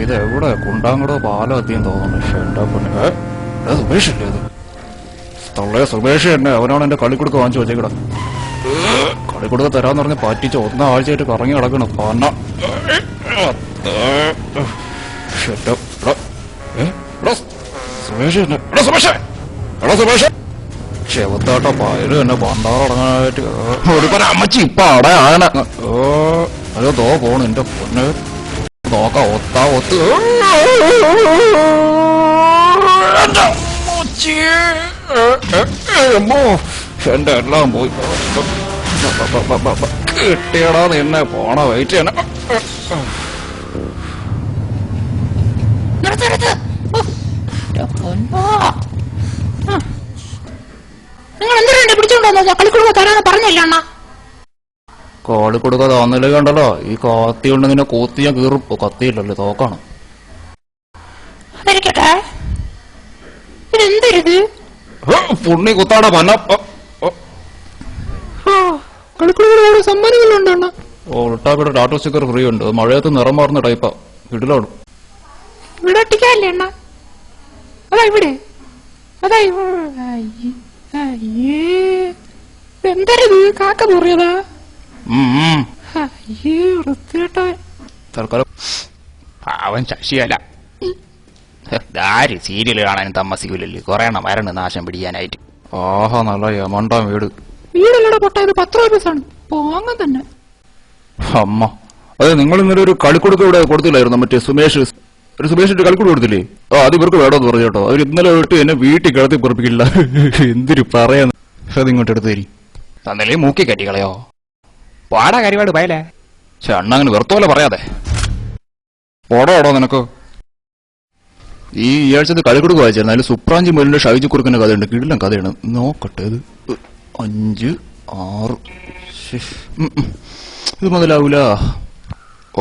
ഇത് എവിടെ കുണ്ടാങ്കടോ പാലോ എത്തിയും തോന്നുന്നു. എന്റെ പൊന്നെ സുമേഷല്ലേ ഇത്? തള്ളേ സുമേഷ് തന്നെ. അവനാണ് എന്റെ കളിക്കുടുക്ക വാങ്ങിച്ചു വെച്ചേക്കട. കളിക്കുടുക്ക തരാന്ന് പറഞ്ഞ് പറ്റിച്ച് ഒന്നാഴ്ചയായിട്ട് കറങ്ങി കിടക്കണം. പന്ന സുമേഷ് തന്നെ. സുമേഷ് ചെവത്താട്ടോ പയറ് തന്നെ പണ്ടാറടങ്ങാനായിട്ട് ഒരു അമ്മച്ചി ഇപ്പൊ അവിടെ ആണ്. അയ്യോ തോ പോണു എന്റെ പൊന്ന്. നോക്ക ഒത്താ ഒത്ത് എന്റെ എല്ലാം പോയി. കിട്ടിയടാ നിന്നെ പോണ വെയിറ്റ് ചെയ്യണ. നിങ്ങൾ എന്തിനാ പിടിച്ചോണ്ടോ കളിക്കുടുക്ക തരാന്ന് പറഞ്ഞില്ല അണ്ണ? കളിക്കുടുക്ക തന്നില്ലേ കണ്ടല്ലോ. ഈ കത്തി കൊണ്ട് നിന്നെ കൊത്തി ഞാൻ കീറും. കത്തിയില്ലല്ലേ തോക്കാണ്. ഇതെന്തരുത് പുണ്ണി കുത്താടാ പന്ന. കളിക്കുടുക്ക സമ്മാനങ്ങളുണ്ടോ? ഒട്ടാപ്പിയുടെ ടാറ്റോ സ്റ്റിക്കർ ഫ്രീ ഉണ്ട്. മഴയത്ത് നിറം മാറുന്ന ടൈപ്പാ. ഇടിലാണ് ഇവിടെ ഒട്ടിക്കാല്ലേ അണ്ണ? അതാ ഇവിടെ. അതാ എന്തരത്? കാക്ക മുറിയതാ? തൽക്കാലം അവൻ ശശിയല്ല. ആര് സീരിയൽ കാണാനും താമസിക്കൂലല്ലേ? കൊറേ എണ്ണം വരണം നാശം പിടിക്കാനായിട്ട്. ആഹാ നല്ല യമണ്ടാം വീട്. വീടല്ലടാ പൊട്ടായത് 10 രൂപയാണ്. പോങ്ങ തന്നെ. അമ്മ അതെ, നിങ്ങൾ ഇന്നലെ ഒരു കളിക്കുടുക്ക ഇവിടെ കൊടുത്തില്ലായിരുന്നു? മറ്റേ സുമേഷ് ഒരു സുമേഷിന്റെ കളിക്കുടു കൊടുത്തില്ലേ? അത് ഇവർക്ക് വേണമെന്ന് പറഞ്ഞു കേട്ടോ. അവർ ഇന്നലെ വിട്ട് എന്നെ വീട്ടിൽ കിടത്തി പൊറപ്പിക്കില്ല. എന്തിനു പറയാന്ന്. അതിങ്ങോട്ട് എടുത്ത് തരി. തന്നല്ലേ മൂക്കി കെട്ടിക്കളയോ? പാടാ കരിപാട് പയലേ. അണ്ണ അങ്ങനെ വെറുത്തോലെ പറയാതെ. പോടാടോ നിനക്ക്. ഈ ആഴ്ചത്തെ കളിക്കുടുക്ക് വായിച്ചായിരുന്നു. അതിൽ സുപ്രാഞ്ചി മുരളിന്റെ ഷൈജു കുറുക്കിന്റെ കഥയുണ്ട്. കിടിലൻ കഥയാണ്. നോക്കട്ടെ. ഇത് 5, 6 ഇത് മുതലാവൂല.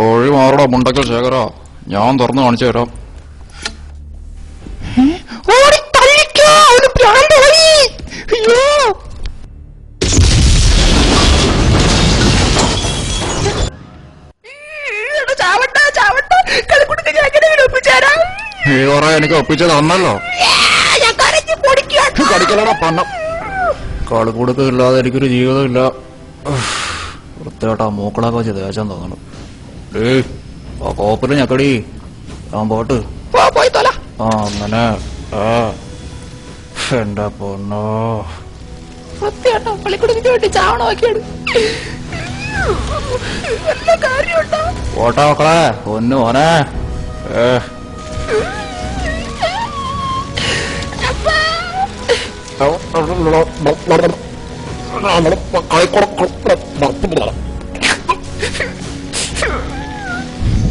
ഒഴി മാറടാ മുണ്ടക്കൽ ശേഖരാ. ഞാൻ തുറന്നു കാണിച്ചു തരാം. എനിക്ക് ഒപ്പിച്ചത് തന്നല്ലോ. കടിക്കലടാ പന്ന. കളിക്കുടുക്കില്ലാതെ എനിക്കൊരു ജീവിതമില്ല. വൃത്തിയായിട്ടാ മൂക്കളൊക്കെ വെച്ച് തേച്ചാൻ തോന്നണം. ആ കോപ്പില് ഞക്കടി. ഞാൻ പോട്ട്. ആ അങ്ങനെ. എന്റെ പൊന്നോ പോട്ടാ മക്കളെ. പൊന്നു മോനെ.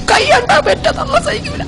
കൈ കണ്ടാ പറ്റാ. നമ്മൾ സഹിക്കൂല.